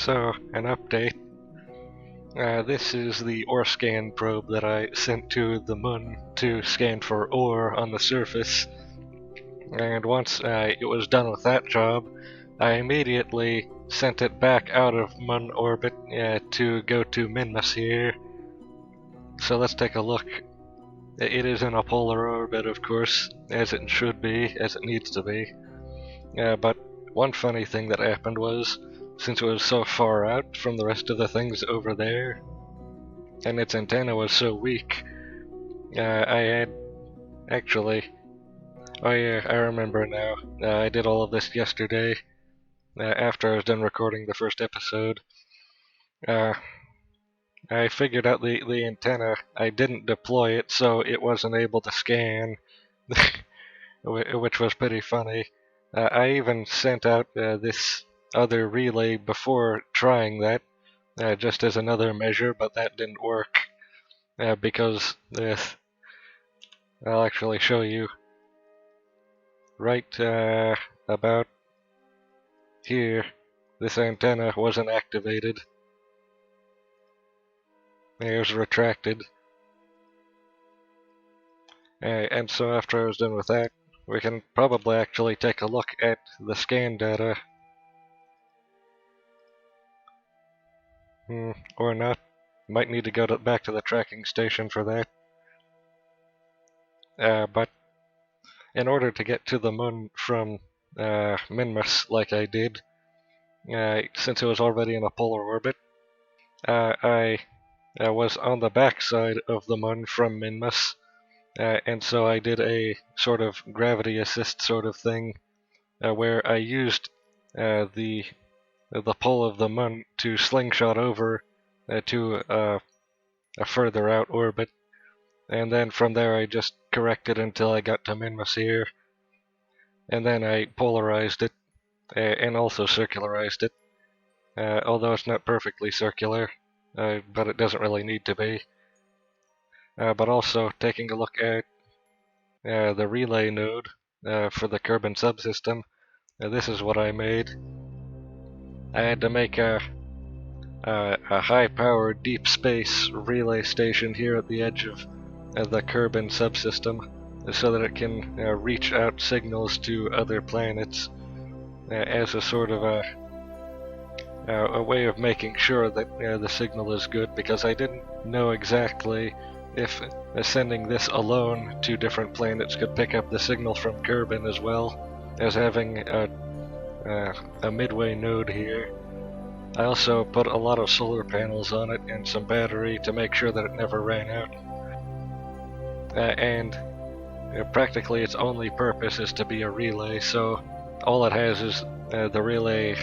So, an update. This is the ore scan probe that I sent to the moon to scan for ore on the surface. And once it was done with that job, I immediately sent it back out of moon orbit to go to Minmus here. So let's take a look. It is in a polar orbit, of course, as it should be, as it needs to be. But one funny thing that happened was, since it was so far out from the rest of the things over there, and its antenna was so weak, I had actually... Oh yeah, I remember now. I did all of this yesterday, after I was done recording the first episode. I figured out the antenna. I didn't deploy it, so it wasn't able to scan, which was pretty funny. I even sent out this other relay before trying that, just as another measure, but that didn't work, because I'll actually show you. Right about here, this antenna wasn't activated. It was retracted. And so after I was done with that, we can probably actually take a look at the scan data. Or not. Might need to go back to the tracking station for that. But in order to get to the moon from Minmus like I did, since it was already in a polar orbit, I was on the backside of the moon from Minmus, and so I did a sort of gravity assist sort of thing, where I used the pull of the moon to slingshot over to a further out orbit, and then from there I just corrected until I got to Minmus here, and then I polarized it and also circularized it, although it's not perfectly circular, but it doesn't really need to be. But also taking a look at the relay node for the Kerbin subsystem, this is what I made. I had to make a high-powered deep space relay station here at the edge of the Kerbin subsystem, so that it can reach out signals to other planets as a sort of a way of making sure that the signal is good, because I didn't know exactly if sending this alone to different planets could pick up the signal from Kerbin, as well as having a midway node here. I also put a lot of solar panels on it and some battery to make sure that it never ran out. And practically its only purpose is to be a relay, so all it has is the relay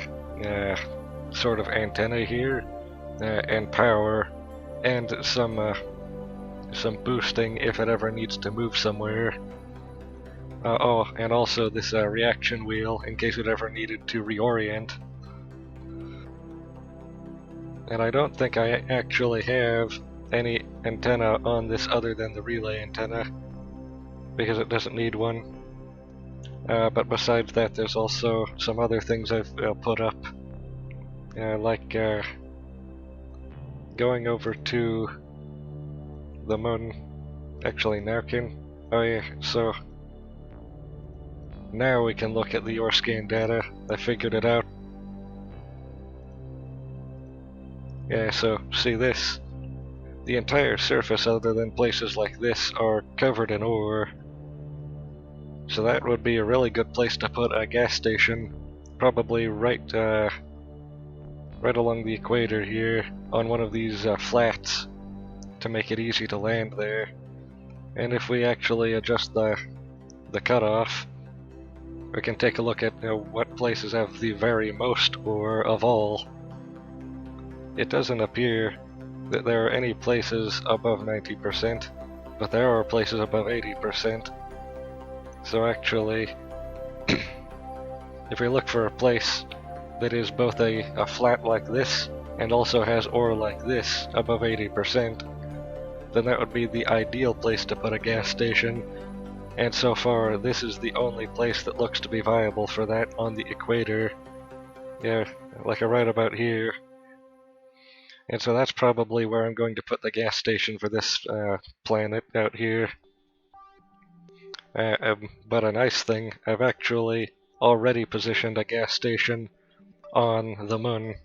sort of antenna here, and power, and some boosting if it ever needs to move somewhere. Oh, and also this reaction wheel in case it ever needed to reorient. And I don't think I actually have any antenna on this other than the relay antenna, because it doesn't need one. But besides that, there's also some other things I've put up, like going over to the moon. Actually, now oh yeah, so now we can look at the ore scan data. I figured it out. Yeah, so see this. The entire surface, other than places like this, are covered in ore. So that would be a really good place to put a gas station, probably right along the equator here, on one of these flats, to make it easy to land there. And if we actually adjust the cutoff, we can take a look at what places have the very most ore of all. It doesn't appear that there are any places above 90%, but there are places above 80%. So actually, if we look for a place that is both a flat like this and also has ore like this above 80%, then that would be the ideal place to put a gas station, and so far this is the only place that looks to be viable for that on the equator. Yeah, like right about here. And so that's probably where I'm going to put the gas station for this planet out here. But a nice thing, I've actually already positioned a gas station on the moon.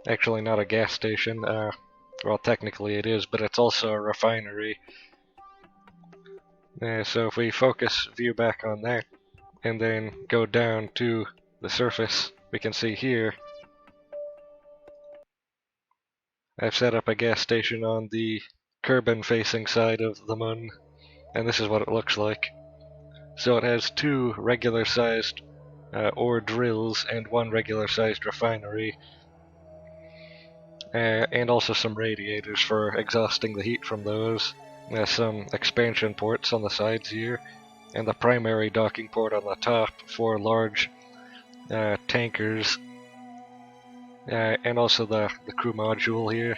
Actually, not a gas station. Well, technically it is, but it's also a refinery. So if we focus view back on that, and then go down to the surface, we can see here I've set up a gas station on the Kerbin-facing side of the moon, and this is what it looks like. So it has two regular-sized ore drills and one regular-sized refinery, and also some radiators for exhausting the heat from those. Some expansion ports on the sides here, and the primary docking port on the top for large tankers, and also the crew module here.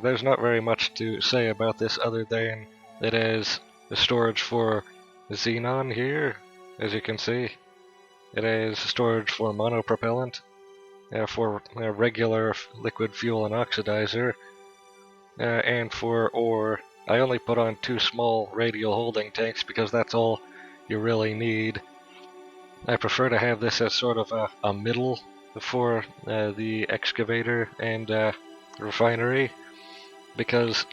There's not very much to say about this other than it has the storage for xenon here, as you can see. It has storage for monopropellant, for regular liquid fuel and oxidizer, and for ore. I only put on 2 small radial holding tanks because that's all you really need. I prefer to have this as sort of a middle for the excavator and refinery, because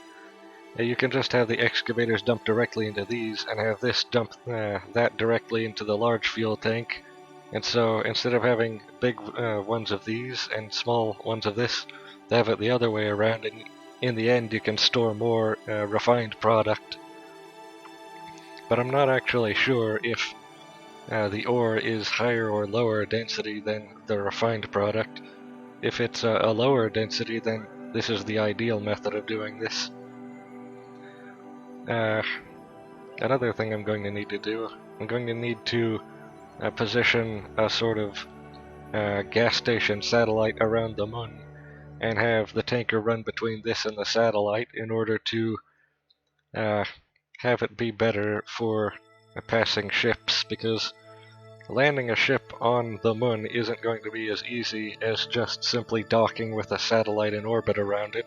you can just have the excavators dump directly into these and have this dump that directly into the large fuel tank. And so instead of having big ones of these and small ones of this, they have it the other way around, and in the end you can store more refined product. But I'm not actually sure if the ore is higher or lower density than the refined product. If it's a lower density, then this is the ideal method of doing this. Another thing I'm going to need to do, I'm going to need to position a sort of gas station satellite around the moon, and have the tanker run between this and the satellite in order to have it be better for passing ships, because landing a ship on the moon isn't going to be as easy as just simply docking with a satellite in orbit around it.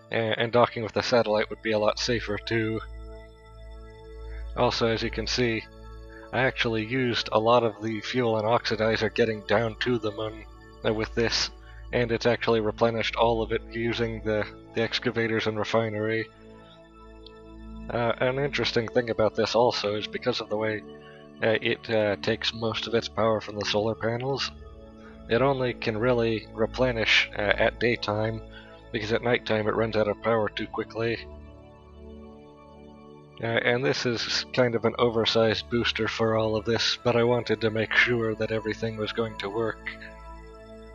And docking with a satellite would be a lot safer too. Also, as you can see, I actually used a lot of the fuel and oxidizer getting down to the moon with this, and it's actually replenished all of it using the excavators and refinery. An interesting thing about this also is because of the way it takes most of its power from the solar panels, it only can really replenish at daytime, because at nighttime it runs out of power too quickly. And this is kind of an oversized booster for all of this, but I wanted to make sure that everything was going to work.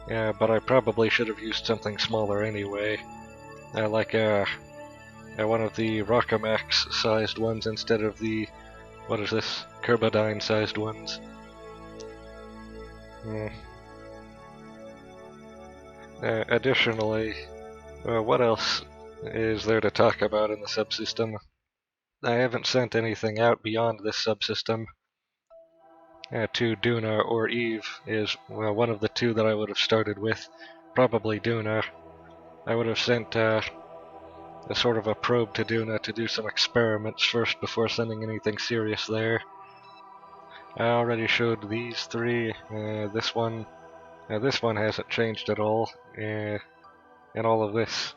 But I probably should have used something smaller anyway, like one of the Rockomax sized ones instead of the, what is this, Kerbidine sized ones. Additionally, what else is there to talk about in the subsystem? I haven't sent anything out beyond this subsystem to Duna or Eve is one of the two that I would have started with. Probably Duna. I would have sent a sort of a probe to Duna to do some experiments first before sending anything serious there. I already showed these three. This one hasn't changed at all, and all of this.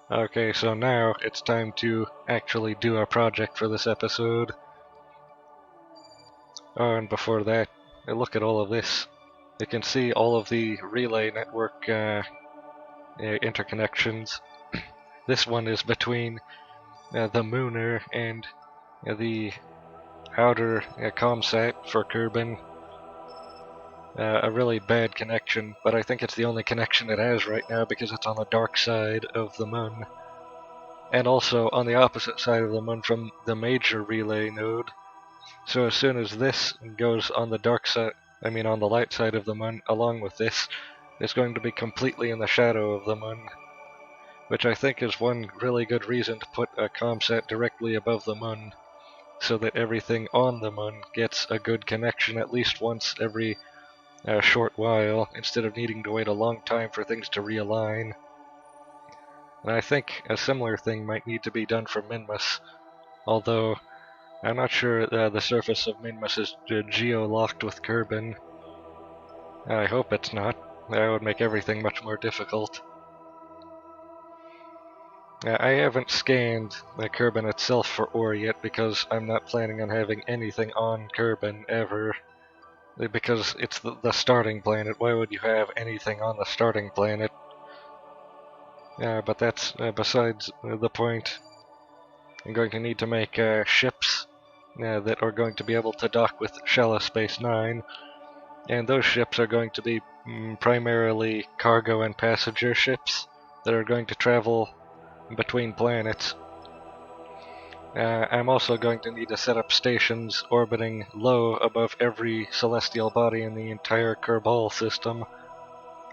Okay, so now it's time to actually do our project for this episode. Oh, and before that, look at all of this. You can see all of the relay network interconnections. This one is between the Mooner and the outer ComSat for Kerbin. A really bad connection, but I think it's the only connection it has right now because it's on the dark side of the moon. And also on the opposite side of the moon from the major relay node. So as soon as this goes on the dark side, on the light side of the moon, along with this, it's going to be completely in the shadow of the moon. Which I think is one really good reason to put a ComSat directly above the moon, so that everything on the moon gets a good connection at least once every a short while, instead of needing to wait a long time for things to realign. And I think a similar thing might need to be done for Minmus, although I'm not sure the surface of Minmus is geo-locked with Kerbin. I hope it's not. That would make everything much more difficult. I haven't scanned Kerbin itself for ore yet because I'm not planning on having anything on Kerbin ever. Because it's the starting planet. Why would you have anything on the starting planet? But that's besides the point. I'm going to need to make ships that are going to be able to dock with Shallow Space 9. And those ships are going to be primarily cargo and passenger ships that are going to travel between planets. I'm also going to need to set up stations orbiting low above every celestial body in the entire Kerbal system.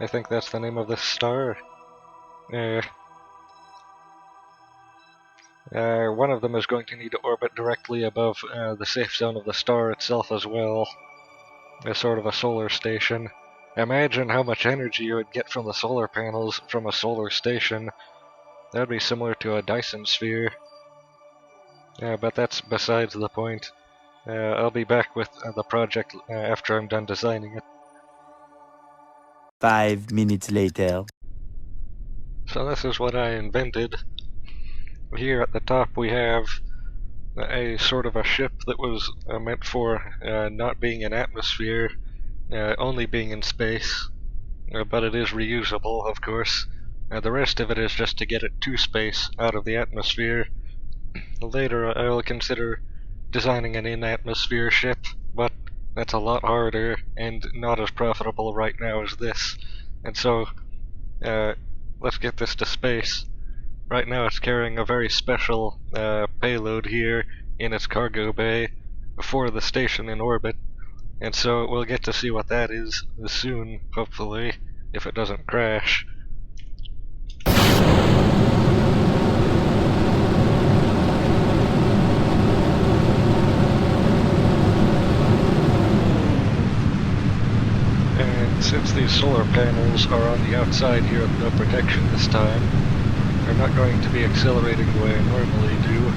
I think that's the name of this star. One of them is going to need to orbit directly above the safe zone of the star itself as well. As sort of a solar station. Imagine how much energy you would get from the solar panels from a solar station. That would be similar to a Dyson sphere. But that's besides the point. I'll be back with the project after I'm done designing it. 5 minutes later. So this is what I invented. Here at the top we have a sort of a ship that was meant for not being in atmosphere, only being in space, but it is reusable, of course. The rest of it is just to get it to space, out of the atmosphere. Later I will consider designing an in-atmosphere ship, but that's a lot harder and not as profitable right now as this. And so, let's get this to space. Right now it's carrying a very special payload here in its cargo bay for the station in orbit, and so we'll get to see what that is soon, hopefully, if it doesn't crash. And since these solar panels are on the outside here with no protection this time, I'm not going to be accelerating the way I normally do,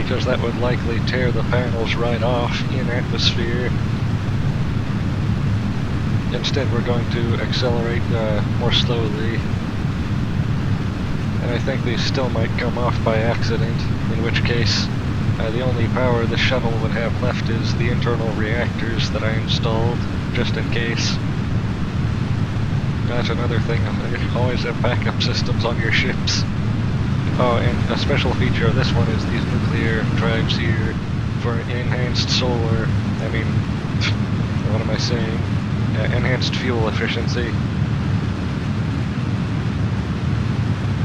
because that would likely tear the panels right off in atmosphere. Instead we're going to accelerate more slowly. And I think these still might come off by accident, in which case the only power the shuttle would have left is the internal reactors that I installed, just in case. That's another thing, always have backup systems on your ships. Oh, and a special feature of this one is these nuclear drives here for enhanced solar, what am I saying? Enhanced fuel efficiency.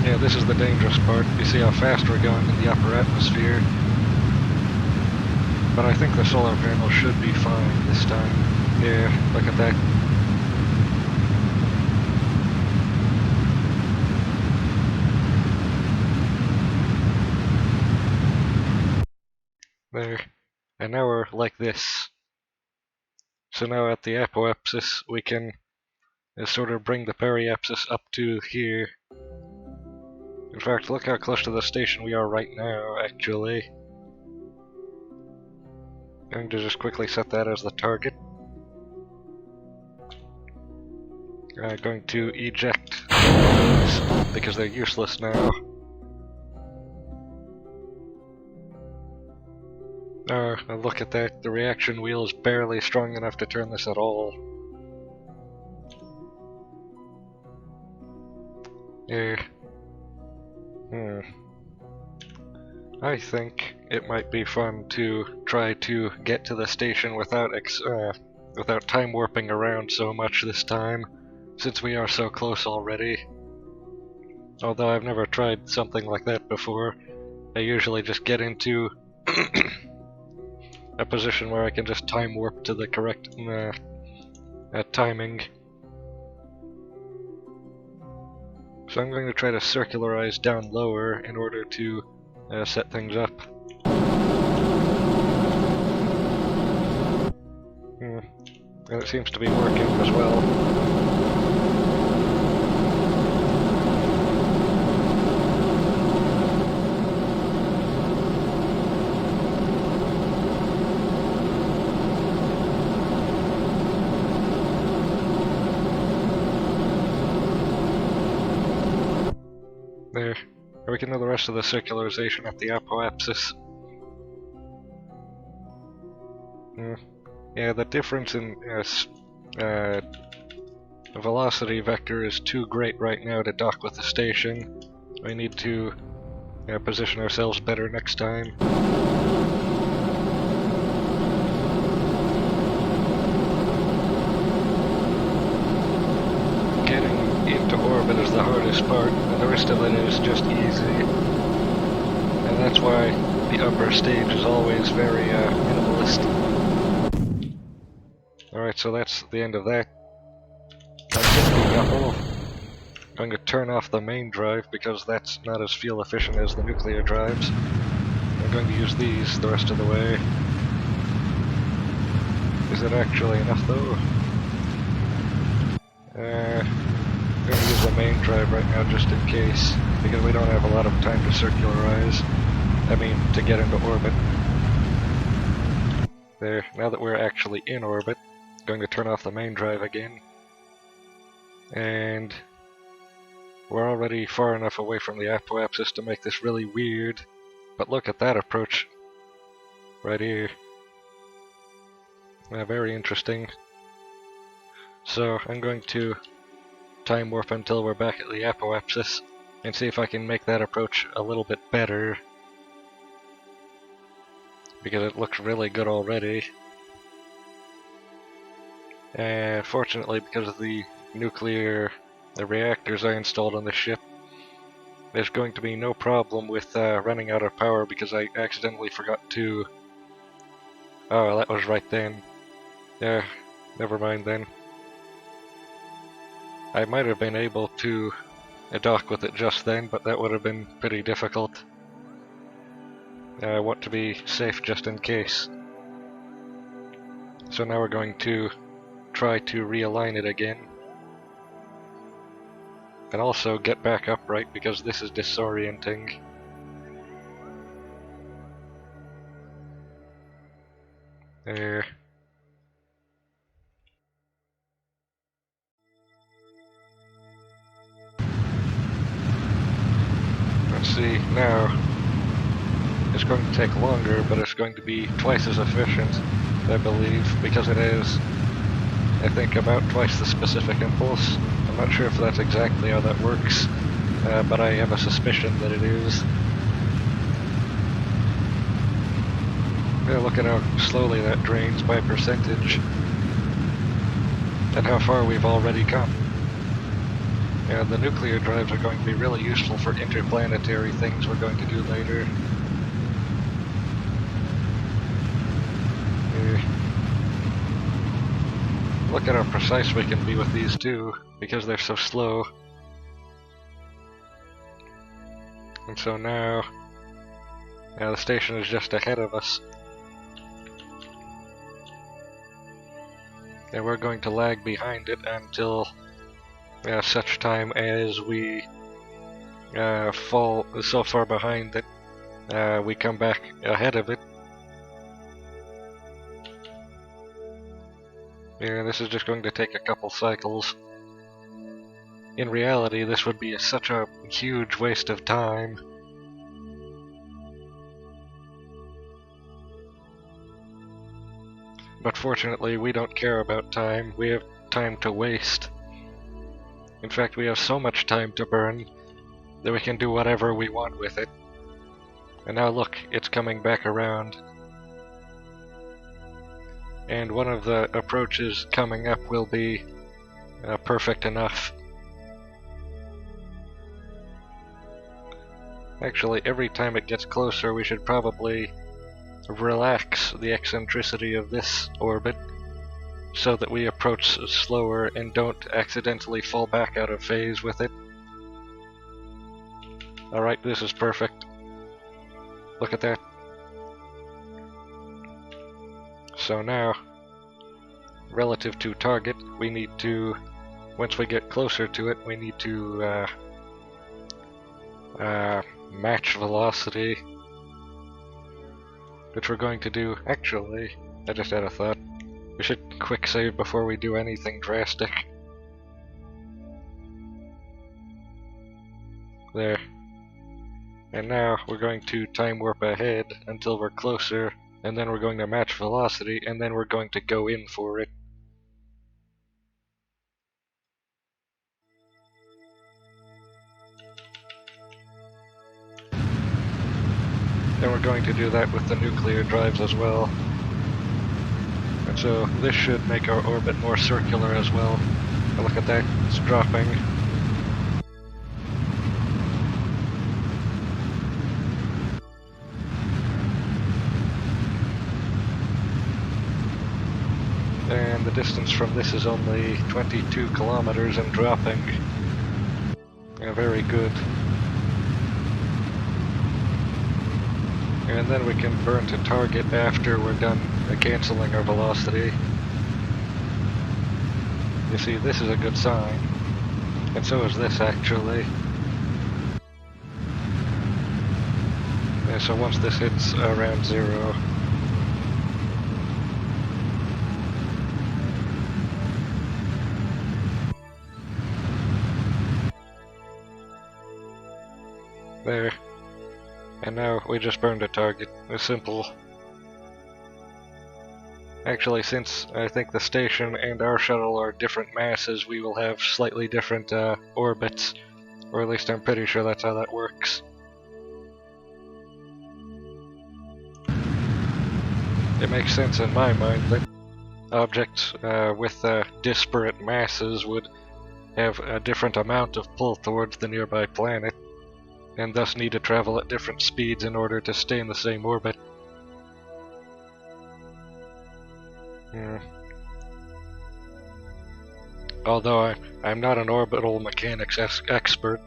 Yeah, this is the dangerous part. You see how fast we're going in the upper atmosphere. But I think the solar panel should be fine this time. Yeah, look at that. There. And now we're like this. So now at the apoapsis we can sort of bring the periapsis up to here. In fact, look how close to the station we are right now, actually. I'm going to just quickly set that as the target. I'm going to eject these, because they're useless now. Look at that, the reaction wheel is barely strong enough to turn this at all. I think it might be fun to try to get to the station without time warping around so much this time, since we are so close already. Although I've never tried something like that before. I usually just get into a position where I can just time warp to the correct timing. So I'm going to try to circularize down lower in order to set things up. And it seems to be working as well. There. We can do the rest of the circularization at the apoapsis. Yeah, the difference in velocity vector is too great right now to dock with the station. We need to position ourselves better next time. Getting into orbit is the hardest part, and the rest of it is just easy. And that's why the upper stage is always very minimalist. Alright, so that's the end of that. I'm going to turn off the main drive because that's not as fuel efficient as the nuclear drives. I'm going to use these the rest of the way. Is it actually enough though? I'm going to use the main drive right now just in case, because we don't have a lot of time to circularize. I mean, to get into orbit. There, now that we're actually in orbit, I'm going to turn off the main drive again. And we're already far enough away from the apoapsis to make this really weird. But look at that approach right here. Very interesting. So I'm going to time warp until we're back at the apoapsis and see if I can make that approach a little bit better, because it looks really good already. Fortunately, because of the nuclear reactors I installed on the ship, there's going to be no problem with running out of power, because I accidentally forgot to... Oh, that was right then. Yeah, never mind then. I might have been able to dock with it just then, but that would have been pretty difficult. I want to be safe just in case. So now we're going to try to realign it again. And also get back upright, because this is disorienting. There. Let's see, now it's going to take longer, but it's going to be twice as efficient, I believe, because it is, I think, about twice the specific impulse. I'm not sure if that's exactly how that works, but I have a suspicion that it is. Yeah, look at how slowly that drains by percentage, and how far we've already come. Yeah, the nuclear drives are going to be really useful for interplanetary things we're going to do later. Look at how precise we can be with these too, because they're so slow. And so now, the station is just ahead of us. And we're going to lag behind it until such time as we fall so far behind that we come back ahead of it. Yeah, this is just going to take a couple cycles. In reality, this would be such a huge waste of time. But fortunately, we don't care about time. We have time to waste. In fact, we have so much time to burn that we can do whatever we want with it. And now look, it's coming back around. And one of the approaches coming up will be perfect enough. Actually, every time it gets closer, we should probably relax the eccentricity of this orbit so that we approach slower and don't accidentally fall back out of phase with it. Alright, this is perfect. Look at that. So now, relative to target, we need to, once we get closer to it, we need to match velocity, which we're going to do. Actually, I just had a thought. We should quick save before we do anything drastic. There. And now we're going to time warp ahead until we're closer, and then we're going to match velocity, and then we're going to go in for it. Then we're going to do that with the nuclear drives as well. And so this should make our orbit more circular as well. And look at that, it's dropping. And the distance from this is only 22 kilometers and dropping. Yeah, very good. And then we can burn to target after we're done cancelling our velocity. You see, this is a good sign. And so is this, actually. Yeah, so once this hits around 0, there. And now we just burned a target. It's simple. Actually, since I think the station and our shuttle are different masses, we will have slightly different orbits. Or at least I'm pretty sure that's how that works. It makes sense in my mind that objects with disparate masses would have a different amount of pull towards the nearby planet, and thus need to travel at different speeds in order to stay in the same orbit. Although I'm not an orbital mechanics expert.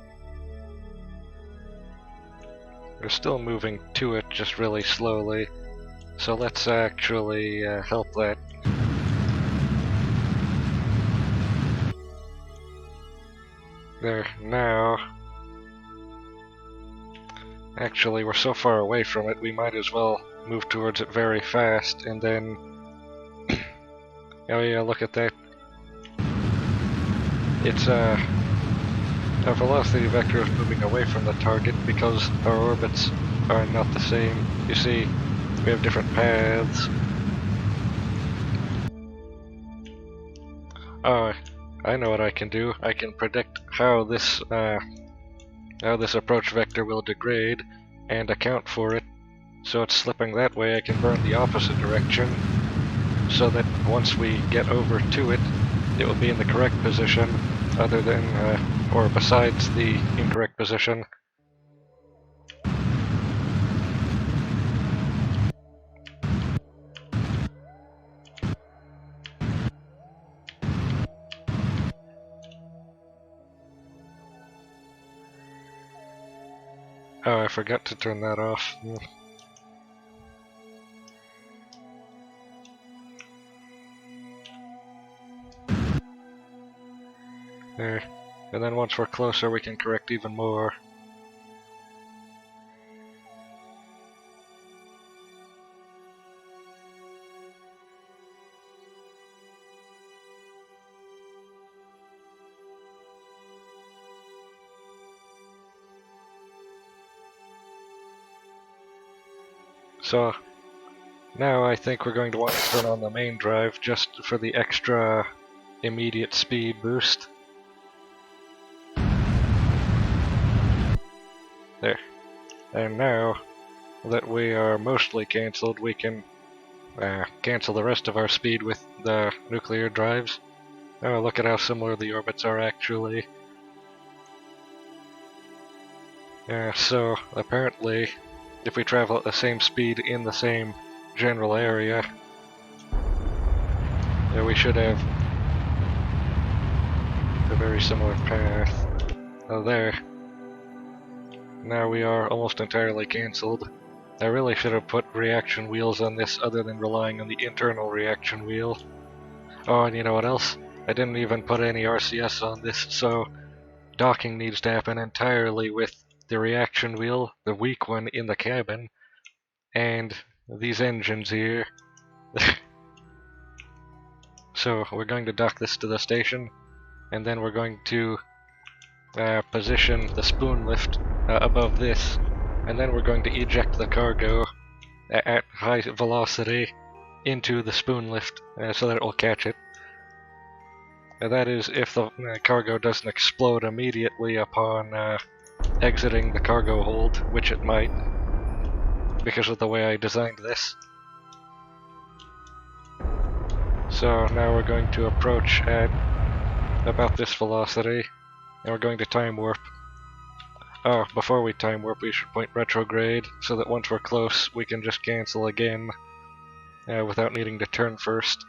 We're still moving to it, just really slowly. So let's actually help that. There, now. Actually, we're so far away from it, we might as well move towards it very fast, and then... oh yeah, look at that. It's our velocity vector is moving away from the target because our orbits are not the same. You see, we have different paths. Oh, I know what I can do. I can predict how this approach vector will degrade and account for it. So it's slipping that way, I can burn the opposite direction, so that once we get over to it, it will be in the correct position, other than, or besides the incorrect position. Oh, I forgot to turn that off. There. And then once we're closer, we can correct even more. So, now I think we're going to want to turn on the main drive just for the extra immediate speed boost. There. And now that we are mostly cancelled, we can cancel the rest of our speed with the nuclear drives. Oh, look at how similar the orbits are actually. So, apparently, if we travel at the same speed in the same general area, we should have a very similar path. Oh, there. Now we are almost entirely cancelled. I really should have put reaction wheels on this other than relying on the internal reaction wheel. Oh, and you know what else? I didn't even put any RCS on this, so docking needs to happen entirely with the reaction wheel, the weak one in the cabin, and these engines here. So we're going to dock this to the station, and then we're going to position the spoon lift above this, and then we're going to eject the cargo at high velocity into the spoon lift so that it will catch it. That is if the cargo doesn't explode immediately upon exiting the cargo hold, which it might, because of the way I designed this. So now we're going to approach at about this velocity, and we're going to time warp. Oh, before we time warp we should point retrograde, so that once we're close we can just cancel again without needing to turn first.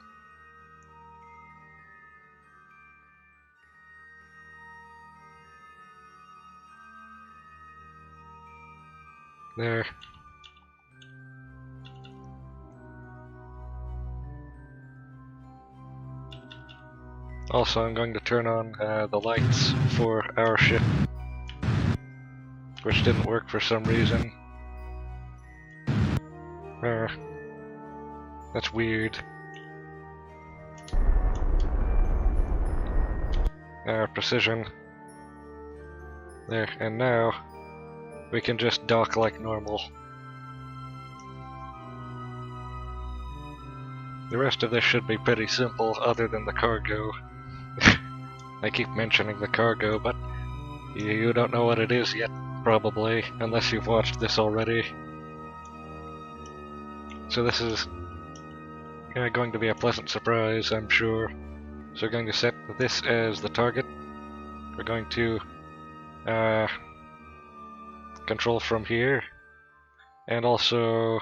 There. Also, I'm going to turn on the lights for our ship, which didn't work for some reason. That's weird. Precision. There, and now we can just dock like normal. The rest of this should be pretty simple, other than the cargo. I keep mentioning the cargo, but you don't know what it is yet, probably, unless you've watched this already. So this is going to be a pleasant surprise, I'm sure. So we're going to set this as the target. We're going to control from here, and also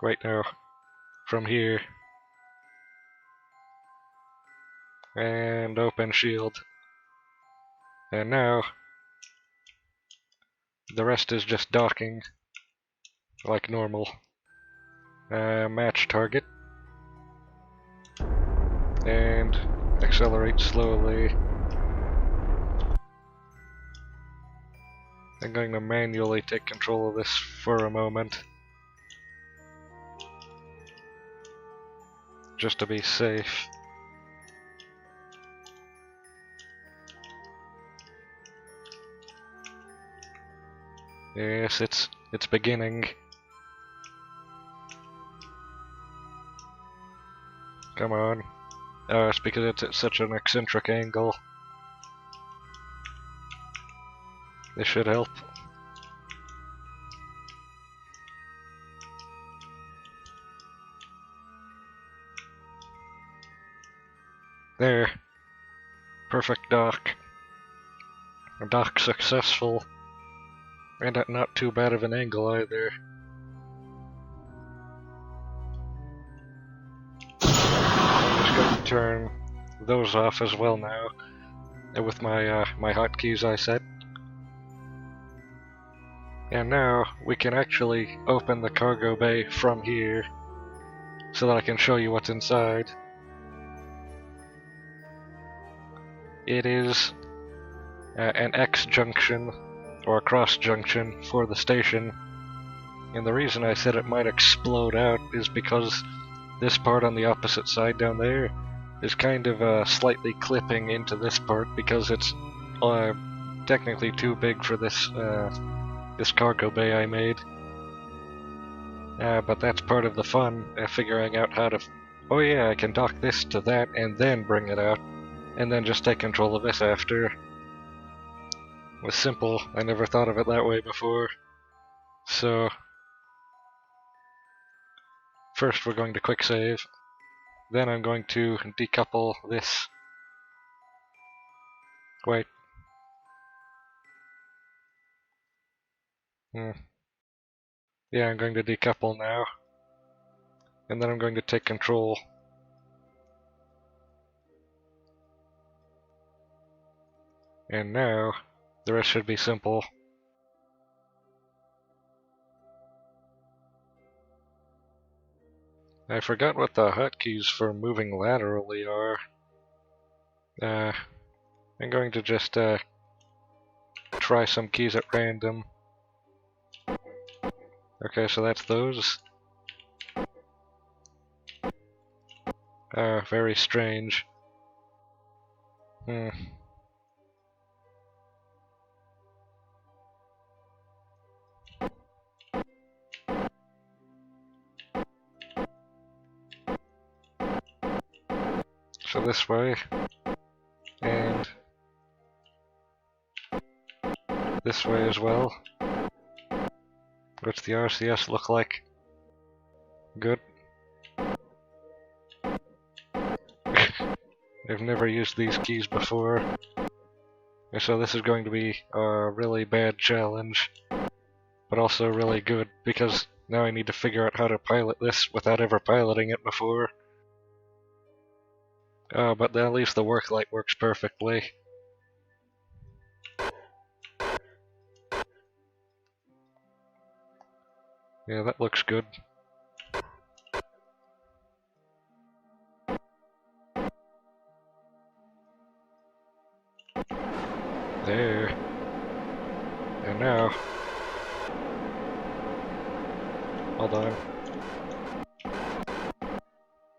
right now from here, and open shield. And now the rest is just docking like normal. Match target, and accelerate slowly. I'm going to manually take control of this for a moment, just to be safe. Yes, it's beginning. Come on. Oh, it's because it's at such an eccentric angle. This should help. There. Perfect dock. A dock successful. And at not too bad of an angle either. I'm just going to turn those off as well now. With my my hotkeys I set. And now we can actually open the cargo bay from here, so that I can show you what's inside. It is an X junction, or a cross junction, for the station. And the reason I said it might explode out is because this part on the opposite side down there is kind of slightly clipping into this part, because it's technically too big for this this cargo bay I made. But that's part of the fun, figuring out how to... Oh yeah, I can dock this to that and then bring it out, and then just take control of this after. It was simple, I never thought of it that way before. So, first we're going to quick save, then I'm going to decouple this. Wait. Yeah, I'm going to decouple now, and then I'm going to take control. And now, the rest should be simple. I forgot what the hotkeys for moving laterally are. I'm going to just try some keys at random. Okay, so that's those. Very strange. So this way, and this way as well. What's the RCS look like? Good. I've never used these keys before, so this is going to be a really bad challenge, but also really good, because now I need to figure out how to pilot this without ever piloting it before. But at least the work light works perfectly. Yeah, that looks good. There. And now... Hold on.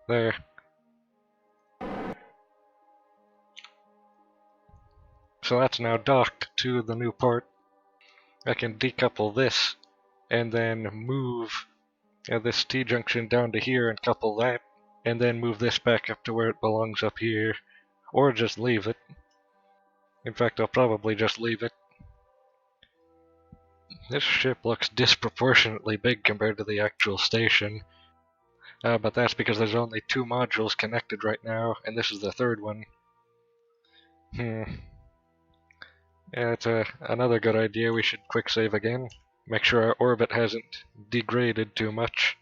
There. So that's now docked to the new port. I can decouple this, and then move this T-junction down to here and couple that, and then move this back up to where it belongs up here. Or just leave it. In fact, I'll probably just leave it. This ship looks disproportionately big compared to the actual station. But that's because there's only 2 modules connected right now, and this is the 3rd one. Yeah, it's another good idea. We should quick save again. Make sure our orbit hasn't degraded too much,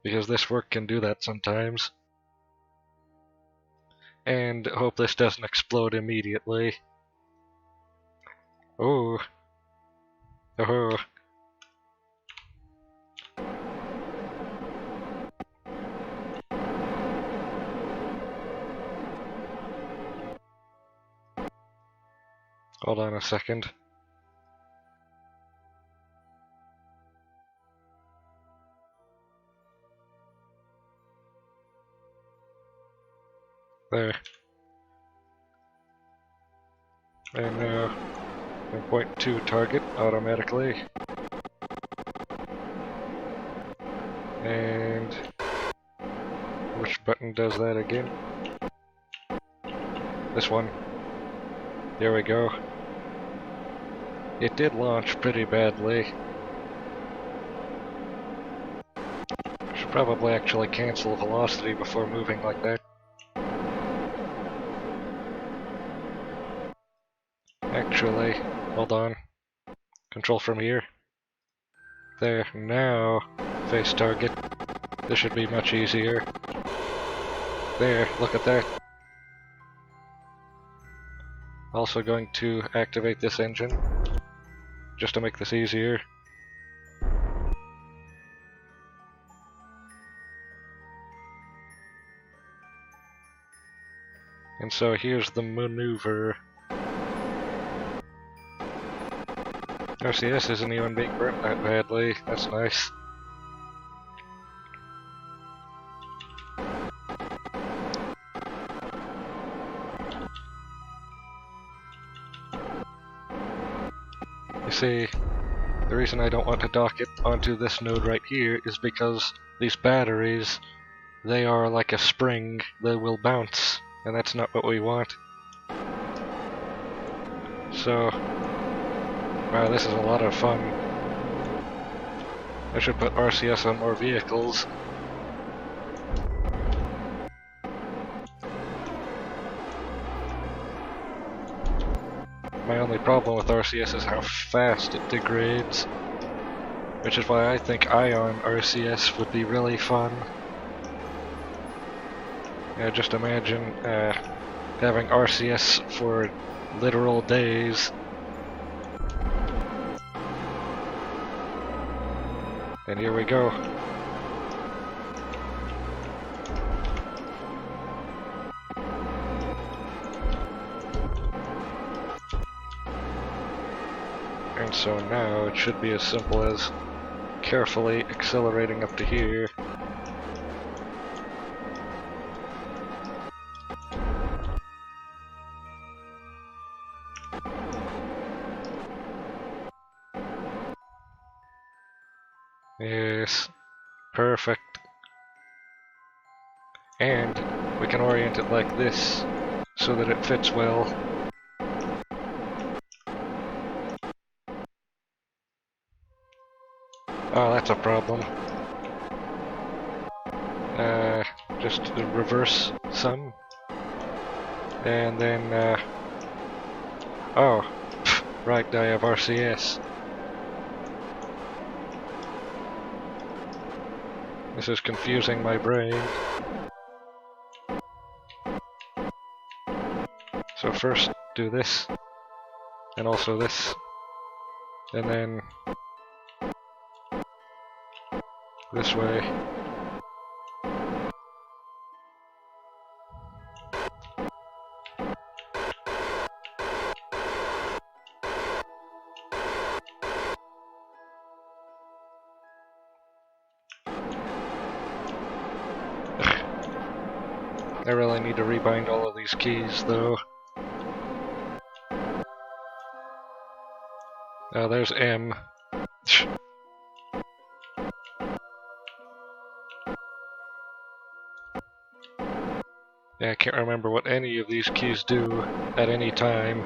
because this work can do that sometimes. And hope this doesn't explode immediately. Oh. Oh. Hold on a second. There. And now, 1.2 target automatically. And which button does that again? This one. There we go. It did launch pretty badly. Should probably actually cancel velocity before moving like that. Actually, hold on. Control from here. There, now face target. This should be much easier. There, look at that. Also going to activate this engine, just to make this easier. And so here's the maneuver. RCS isn't even being burnt that badly, that's nice. You see, the reason I don't want to dock it onto this node right here is because these batteries, they are like a spring, they will bounce, and that's not what we want. So, wow, this is a lot of fun. I should put RCS on more vehicles. My only problem with RCS is how fast it degrades, which is why I think Ion RCS would be really fun. Yeah, just imagine having RCS for literal days. And here we go. So now it should be as simple as carefully accelerating up to here. Yes, perfect. And we can orient it like this so that it fits well. Oh, that's a problem. Just reverse some. And then, oh, right, I have RCS. This is confusing my brain. So first do this, and also this, and then this way. I really need to rebind all of these keys, though. Oh, there's M. Yeah, I can't remember what any of these keys do at any time.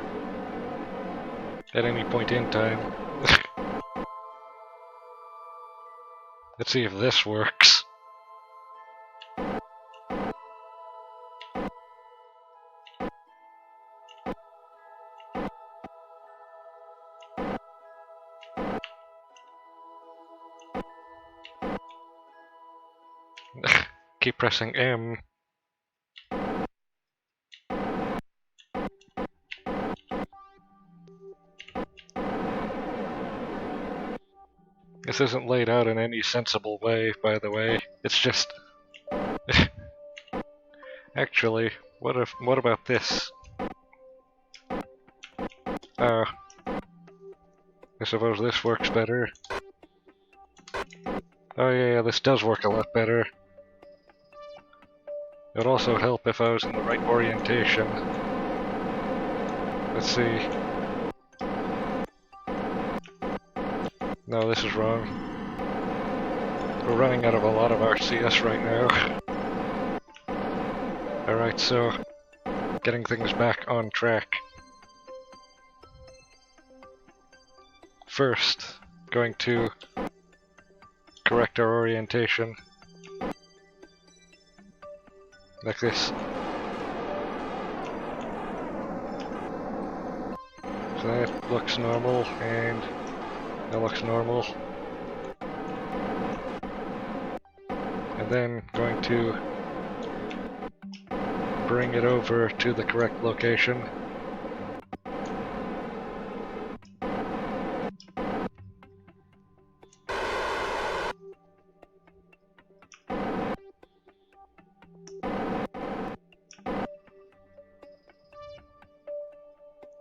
At any point in time. Let's see if this works. Keep pressing M. This isn't laid out in any sensible way, by the way. It's just... Actually, what about this? I suppose this works better. Oh yeah, this does work a lot better. It would also help if I was in the right orientation. Let's see. No, this is wrong. We're running out of a lot of RCS right now. Alright, so getting things back on track. First, going to correct our orientation. Like this. So that looks normal, and that looks normal. And then going to bring it over to the correct location.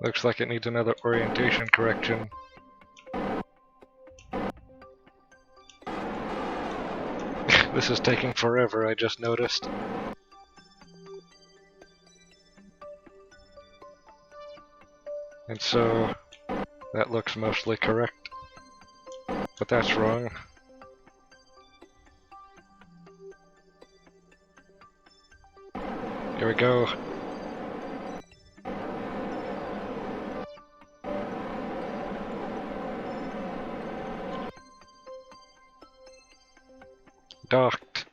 Looks like it needs another orientation correction. This is taking forever, I just noticed. And so, that looks mostly correct. But that's wrong. Here we go. Docked.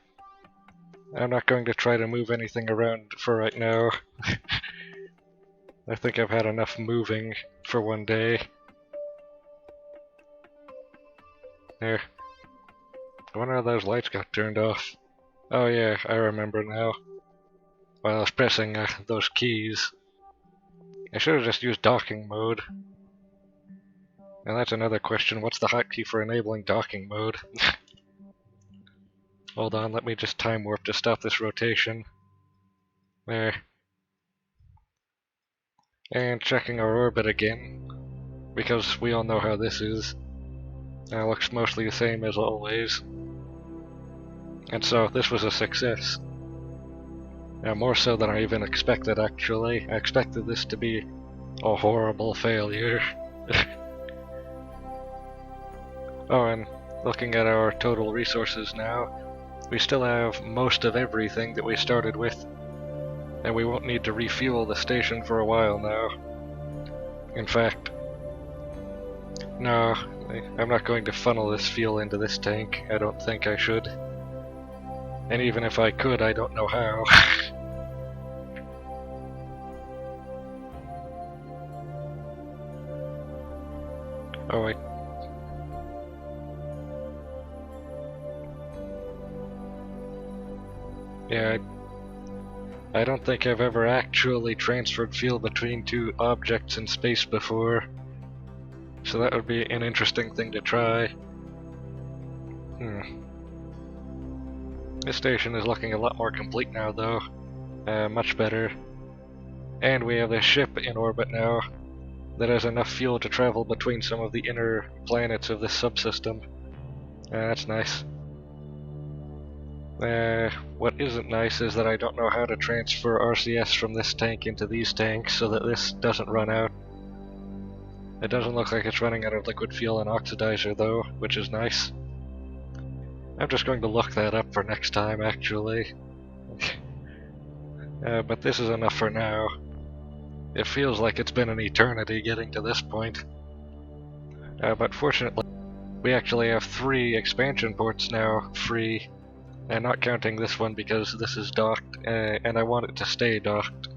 I'm not going to try to move anything around for right now. I think I've had enough moving for one day. There. I wonder how those lights got turned off. Oh yeah, I remember now. While I was pressing those keys. I should have just used docking mode. And that's another question, what's the hotkey for enabling docking mode? Hold on, let me just time warp to stop this rotation. There. And checking our orbit again. because we all know how this is. Looks mostly the same as always. And so this was a success. More so than I even expected, actually. I expected this to be a horrible failure. Oh, and looking at our total resources now, we still have most of everything that we started with, and we won't need to refuel the station for a while now. In fact, no, I'm not going to funnel this fuel into this tank. I don't think I should. And even if I could, I don't know how. Oh, wait. Yeah, I don't think I've ever actually transferred fuel between two objects in space before. So that would be an interesting thing to try. This station is looking a lot more complete now, though. Much better. And we have a ship in orbit now that has enough fuel to travel between some of the inner planets of this subsystem. That's nice. What isn't nice is that I don't know how to transfer RCS from this tank into these tanks so that this doesn't run out. It doesn't look like it's running out of liquid fuel and oxidizer though, which is nice. I'm just going to look that up for next time, actually. But this is enough for now. It feels like it's been an eternity getting to this point. But fortunately, we actually have 3 expansion ports now free. And not counting this one because this is docked, and I want it to stay docked.